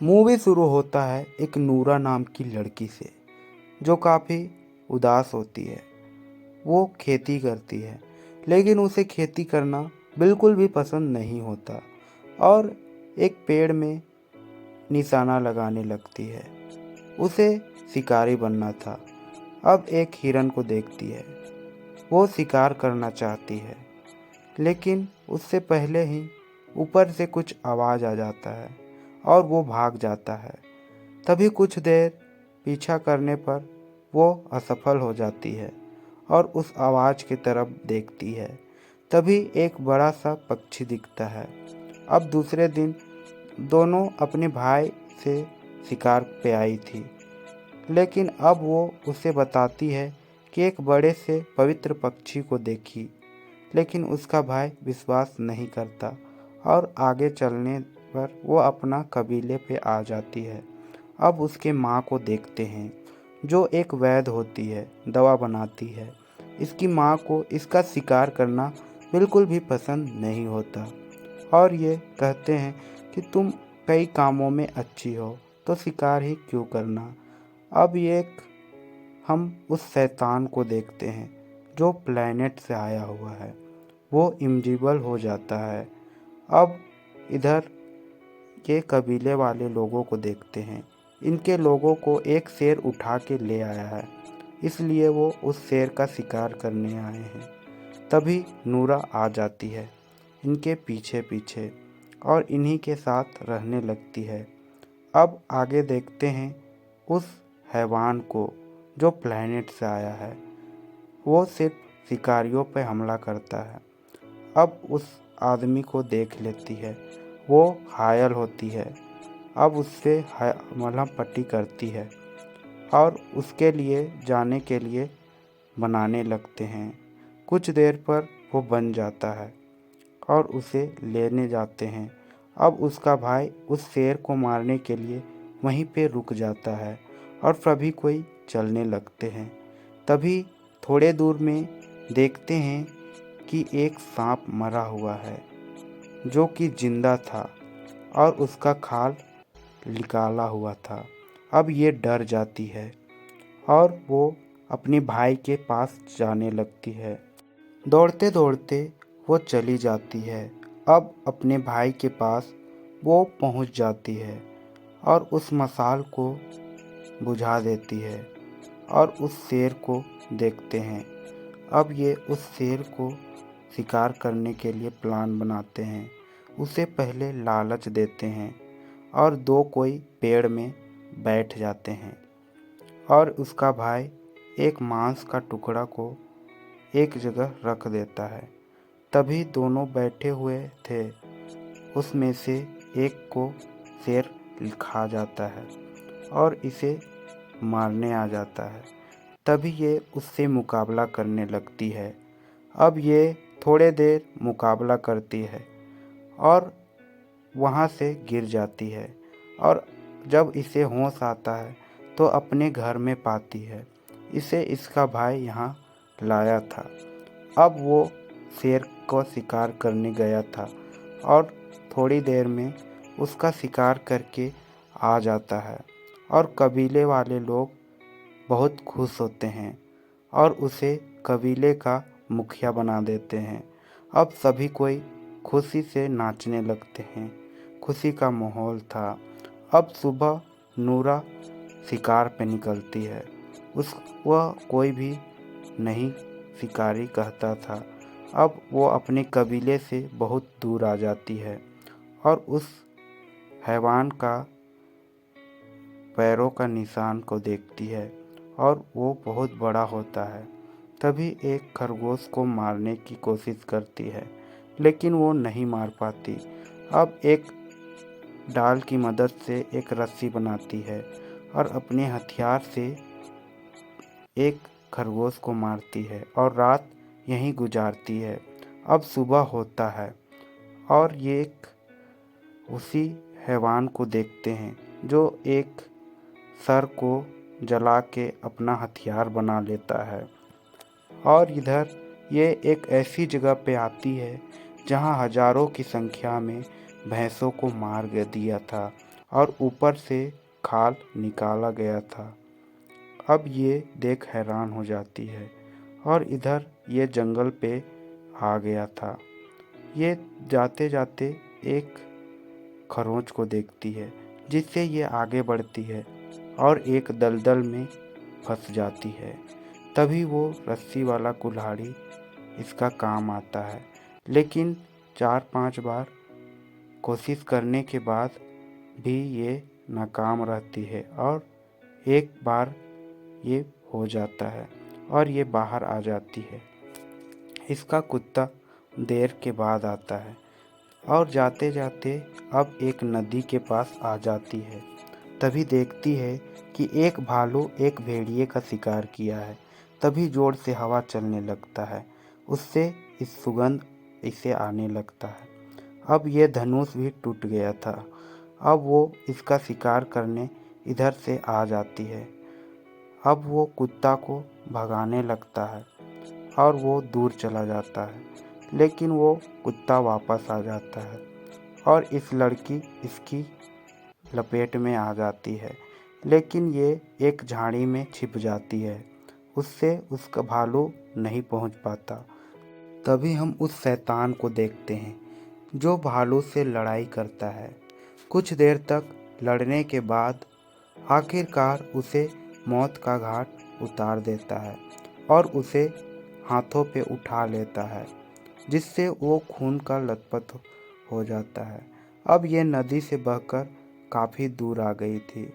Movie शुरू होता है एक नूरा नाम की लड़की से जो काफ़ी उदास होती है। वो खेती करती है लेकिन उसे खेती करना बिल्कुल भी पसंद नहीं होता और एक पेड़ में निशाना लगाने लगती है। उसे शिकारी बनना था। अब एक हिरन को देखती है। वो शिकार करना चाहती है लेकिन उससे पहले ही ऊपर से कुछ आवाज़ आ जाता है और वो भाग जाता है। तभी कुछ देर पीछा करने पर वो असफल हो जाती है और उस आवाज़ की तरफ देखती है। तभी एक बड़ा सा पक्षी दिखता है। अब दूसरे दिन दोनों अपने भाई से शिकार पे आई थी लेकिन अब वो उसे बताती है कि एक बड़े से पवित्र पक्षी को देखी। लेकिन उसका भाई विश्वास नहीं करता और आगे चलने पर वो अपना कबीले पे आ जाती है। अब उसके माँ को देखते हैं जो एक वैद्य होती है, दवा बनाती है। इसकी माँ को इसका शिकार करना बिल्कुल भी पसंद नहीं होता और ये कहते हैं कि तुम कई कामों में अच्छी हो तो शिकार ही क्यों करना। अब हम उस शैतान को देखते हैं जो प्लैनेट से आया हुआ है। वो इनविजिबल हो जाता है। अब इधर के कबीले वाले लोगों को देखते हैं। इनके लोगों को एक शेर उठा के ले आया है, इसलिए वो उस शेर का शिकार करने आए हैं। तभी नूरा आ जाती है इनके पीछे पीछे और इन्हीं के साथ रहने लगती है। अब आगे देखते हैं उस हैवान को जो प्लैनेट से आया है। वो सिर्फ शिकारियों पर हमला करता है। अब उस आदमी को देख लेती है। वो घायल होती है। अब उससे मलहम पट्टी करती है और उसके लिए जाने के लिए बनाने लगते हैं। कुछ देर पर वो बन जाता है और उसे लेने जाते हैं। अब उसका भाई उस शेर को मारने के लिए वहीं पे रुक जाता है और सभी कोई चलने लगते हैं। तभी थोड़े दूर में देखते हैं कि एक सांप मरा हुआ है जो कि जिंदा था और उसका खाल निकाला हुआ था। अब ये डर जाती है और वो अपने भाई के पास जाने लगती है। दौड़ते दौड़ते वो चली जाती है। अब अपने भाई के पास वो पहुंच जाती है और उस मसाल को बुझा देती है और उस शेर को देखते हैं। अब ये उस शेर को शिकार करने के लिए प्लान बनाते हैं। उसे पहले लालच देते हैं और दो कोई पेड़ में बैठ जाते हैं और उसका भाई एक मांस का टुकड़ा को एक जगह रख देता है। तभी दोनों बैठे हुए थे, उसमें से एक को शेर खा जाता है और इसे मारने आ जाता है। तभी ये उससे मुकाबला करने लगती है। अब ये थोड़े देर मुकाबला करती है और वहाँ से गिर जाती है और जब इसे होश आता है तो अपने घर में पाती है इसे इसका भाई यहाँ लाया था। अब वो शेर को शिकार करने गया था और थोड़ी देर में उसका शिकार करके आ जाता है और कबीले वाले लोग बहुत खुश होते हैं और उसे कबीले का मुखिया बना देते हैं। अब सभी कोई खुशी से नाचने लगते हैं। खुशी का माहौल था। अब सुबह नूरा शिकार पे निकलती है। वह कोई भी नहीं शिकारी कहता था। अब वो अपने कबीले से बहुत दूर आ जाती है और उस हैवान का पैरों का निशान को देखती है और वो बहुत बड़ा होता है। तभी एक खरगोश को मारने की कोशिश करती है लेकिन वो नहीं मार पाती। अब एक डाल की मदद से एक रस्सी बनाती है और अपने हथियार से एक खरगोश को मारती है और रात यहीं गुजारती है। अब सुबह होता है और ये एक उसी हैवान को देखते हैं जो एक सर को जला के अपना हथियार बना लेता है। और इधर ये एक ऐसी जगह पे आती है जहाँ हजारों की संख्या में भैंसों को मार दिया था और ऊपर से खाल निकाला गया था। अब ये देख हैरान हो जाती है और इधर ये जंगल पे आ गया था। ये जाते जाते एक खरोंच को देखती है, जिससे ये आगे बढ़ती है और एक दलदल में फंस जाती है। तभी वो रस्सी वाला कुल्हाड़ी इसका काम आता है, लेकिन 4-5 बार कोशिश करने के बाद भी ये नाकाम रहती है और एक बार ये हो जाता है और ये बाहर आ जाती है। इसका कुत्ता देर के बाद आता है और जाते जाते अब एक नदी के पास आ जाती है। तभी देखती है कि एक भालू एक भेड़िए का शिकार किया है। तभी जोर से हवा चलने लगता है, उससे इस सुगंध इसे आने लगता है। अब ये धनुष भी टूट गया था। अब वो इसका शिकार करने इधर से आ जाती है। अब वो कुत्ता को भगाने लगता है और वो दूर चला जाता है, लेकिन वो कुत्ता वापस आ जाता है और इस लड़की इसकी लपेट में आ जाती है, लेकिन ये एक झाड़ी में छिप जाती है। उससे उसका भालू नहीं पहुंच पाता। तभी हम उस शैतान को देखते हैं जो भालू से लड़ाई करता है। कुछ देर तक लड़ने के बाद आखिरकार उसे मौत का घाट उतार देता है और उसे हाथों पे उठा लेता है, जिससे वो खून का लथपथ हो जाता है। अब ये नदी से बहकर काफ़ी दूर आ गई थी।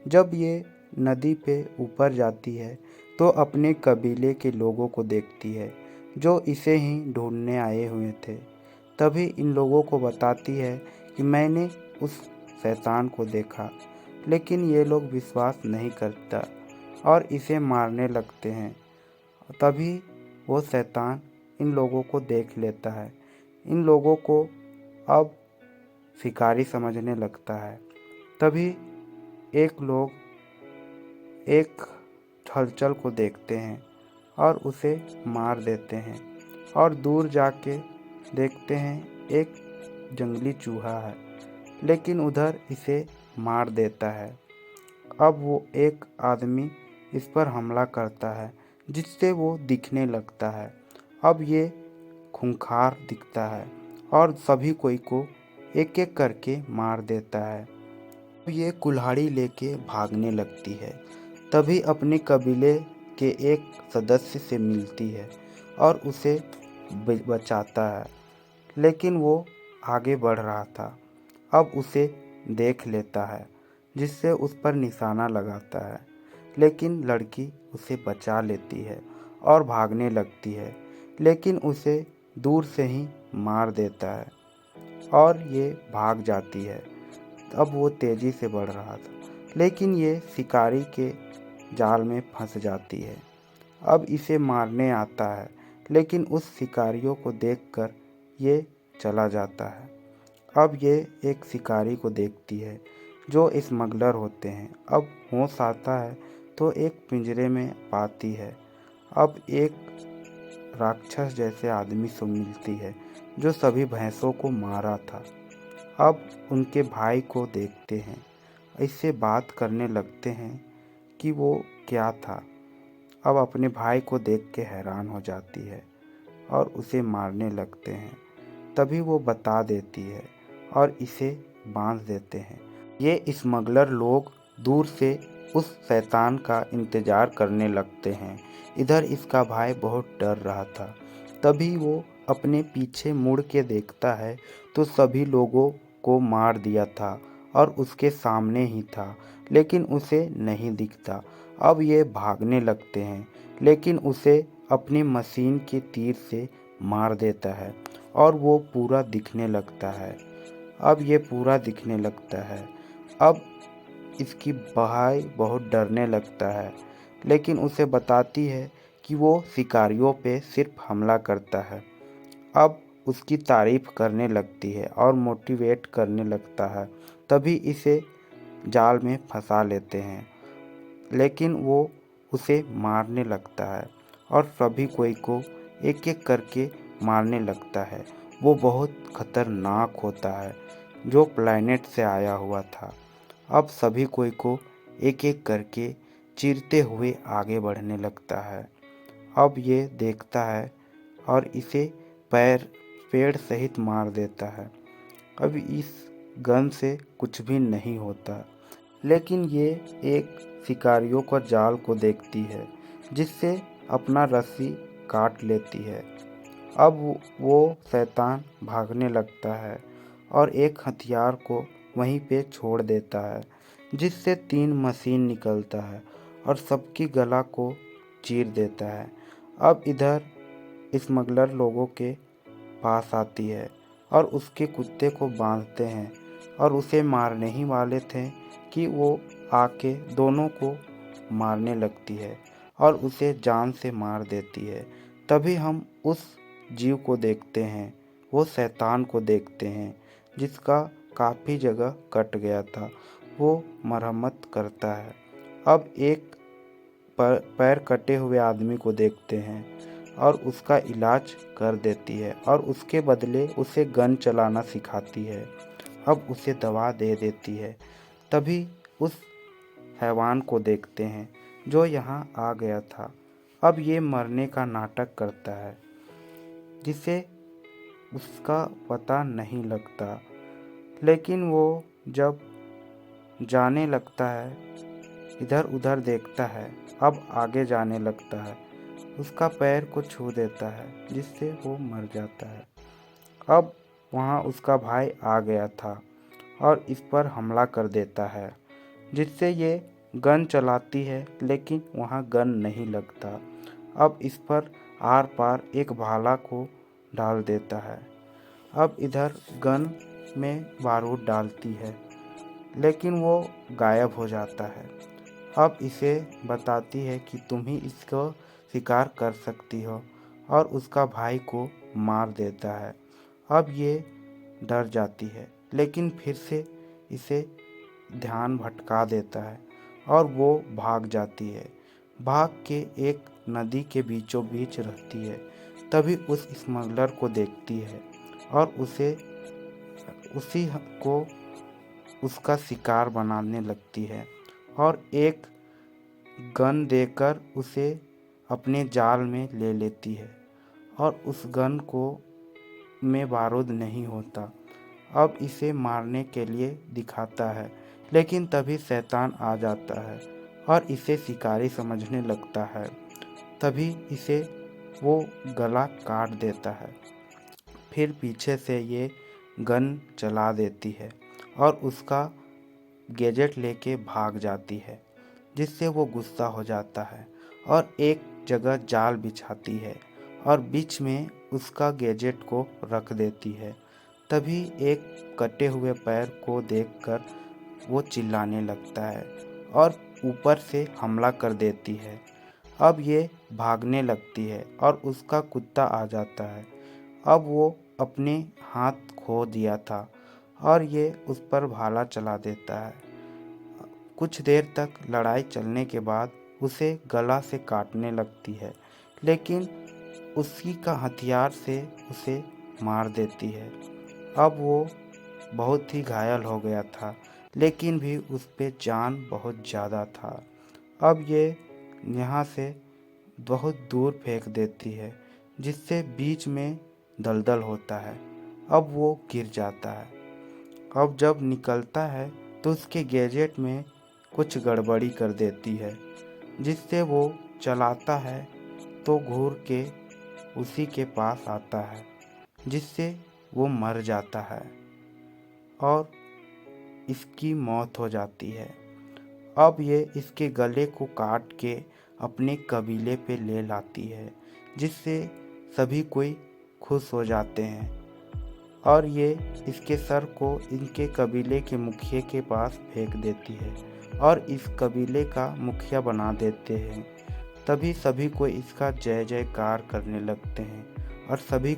जब ये नदी पे ऊपर जाती है तो अपने कबीले के लोगों को देखती है जो इसे ही ढूंढने आए हुए थे। तभी इन लोगों को बताती है कि मैंने उस शैतान को देखा, लेकिन ये लोग विश्वास नहीं करता और इसे मारने लगते हैं। तभी वो शैतान इन लोगों को देख लेता है। इन लोगों को अब शिकारी समझने लगता है। तभी एक हलचल को देखते हैं और उसे मार देते हैं और दूर जाके देखते हैं एक जंगली चूहा है, लेकिन उधर इसे मार देता है। अब वो एक आदमी इस पर हमला करता है, जिससे वो दिखने लगता है। अब ये खूंखार दिखता है और सभी कोई को एक एक करके मार देता है। अब ये कुल्हाड़ी लेके भागने लगती है। तभी अपने कबीले के एक सदस्य से मिलती है और उसे बचाता है, लेकिन वो आगे बढ़ रहा था। अब उसे देख लेता है, जिससे उस पर निशाना लगाता है, लेकिन लड़की उसे बचा लेती है और भागने लगती है, लेकिन उसे दूर से ही मार देता है और ये भाग जाती है। अब वो तेज़ी से बढ़ रहा था, लेकिन ये शिकारी के जाल में फंस जाती है। अब इसे मारने आता है, लेकिन उस शिकारियों को देखकर ये चला जाता है। अब ये एक शिकारी को देखती है जो स्मगलर होते हैं। अब होश आता है तो एक पिंजरे में पाती है। अब एक राक्षस जैसे आदमी से मिलती है जो सभी भैंसों को मारा था। अब उनके भाई को देखते हैं, इससे बात करने लगते हैं कि वो क्या था। अब अपने भाई को देख के हैरान हो जाती है और उसे मारने लगते हैं। तभी वो बता देती है और इसे बांध देते हैं। ये स्मगलर लोग दूर से उस शैतान का इंतज़ार करने लगते हैं। इधर इसका भाई बहुत डर रहा था। तभी वो अपने पीछे मुड़ के देखता है तो सभी लोगों को मार दिया था और उसके सामने ही था, लेकिन उसे नहीं दिखता। अब ये भागने लगते हैं, लेकिन उसे अपनी मशीन के तीर से मार देता है और वो पूरा दिखने लगता है। अब ये पूरा दिखने लगता है। अब इसकी भाई बहुत डरने लगता है, लेकिन उसे बताती है कि वो शिकारियों पे सिर्फ हमला करता है। अब उसकी तारीफ करने लगती है और मोटिवेट करने लगता है। तभी इसे जाल में फंसा लेते हैं, लेकिन वो उसे मारने लगता है और सभी कोई को एक एक करके मारने लगता है। वो बहुत खतरनाक होता है, जो प्लैनेट से आया हुआ था। अब सभी कोई को एक एक करके चीरते हुए आगे बढ़ने लगता है। अब ये देखता है और इसे पेड़ सहित मार देता है। अब इस गन से कुछ भी नहीं होता, लेकिन ये एक शिकारियों का जाल को देखती है जिससे अपना रस्सी काट लेती है। अब वो शैतान भागने लगता है और एक हथियार को वहीं पे छोड़ देता है, जिससे 3 मशीन निकलता है और सबकी गला को चीर देता है। अब इधर स्मगलर लोगों के पास आती है और उसके कुत्ते को बांधते हैं और उसे मारने ही वाले थे कि वो आके दोनों को मारने लगती है और उसे जान से मार देती है। तभी हम उस जीव को देखते हैं, वो शैतान को देखते हैं जिसका काफ़ी जगह कट गया था। वो मरम्मत करता है। अब एक पैर कटे हुए आदमी को देखते हैं और उसका इलाज कर देती है और उसके बदले उसे गन चलाना सिखाती है। अब उसे दवा दे देती है। तभी उस हैवान को देखते हैं जो यहाँ आ गया था। अब ये मरने का नाटक करता है जिसे उसका पता नहीं लगता, लेकिन वो जब जाने लगता है, इधर उधर देखता है, अब आगे जाने लगता है, उसका पैर को छू देता है जिससे वो मर जाता है। अब वहाँ उसका भाई आ गया था और इस पर हमला कर देता है, जिससे ये गन चलाती है, लेकिन वहाँ गन नहीं लगता। अब इस पर आर पार एक भाला को डाल देता है। अब इधर गन में बारूद डालती है, लेकिन वो गायब हो जाता है। अब इसे बताती है कि तुम ही इसको शिकार कर सकती हो और उसका भाई को मार देता है। अब ये डर जाती है, लेकिन फिर से इसे ध्यान भटका देता है और वो भाग जाती है। भाग के एक नदी के बीचों बीच रहती है। तभी उस स्मगलर को देखती है और उसी को उसका शिकार बनाने लगती है और एक गन देकर उसे अपने जाल में ले लेती है और उस गन को में बारूद नहीं होता। अब इसे मारने के लिए दिखाता है, लेकिन तभी शैतान आ जाता है और इसे शिकारी समझने लगता है। तभी इसे वो गला काट देता है। फिर पीछे से ये गन चला देती है और उसका गैजेट लेके भाग जाती है, जिससे वो गुस्सा हो जाता है और एक जगह जाल बिछाती है और बीच में उसका गैजेट को रख देती है। तभी एक कटे हुए पैर को देखकर वो चिल्लाने लगता है और ऊपर से हमला कर देती है। अब ये भागने लगती है और उसका कुत्ता आ जाता है। अब वो अपने हाथ खो दिया था और ये उस पर भाला चला देता है। कुछ देर तक लड़ाई चलने के बाद उसे गला से काटने लगती है, लेकिन उसी का हथियार से उसे मार देती है। अब वो बहुत ही घायल हो गया था, लेकिन भी उस पे जान बहुत ज़्यादा था। अब ये यहाँ से बहुत दूर फेंक देती है, जिससे बीच में दलदल होता है। अब वो गिर जाता है। अब जब निकलता है तो उसके गैजेट में कुछ गड़बड़ी कर देती है, जिससे वो चलाता है तो घूर के उसी के पास आता है, जिससे वो मर जाता है और इसकी मौत हो जाती है। अब ये इसके गले को काट के अपने कबीले पे ले लाती है, जिससे सभी कोई खुश हो जाते हैं और ये इसके सर को इनके कबीले के मुखिया के पास फेंक देती है और इस कबीले का मुखिया बना देते हैं। तभी सभी को इसका जय जयकार करने लगते हैं और सभी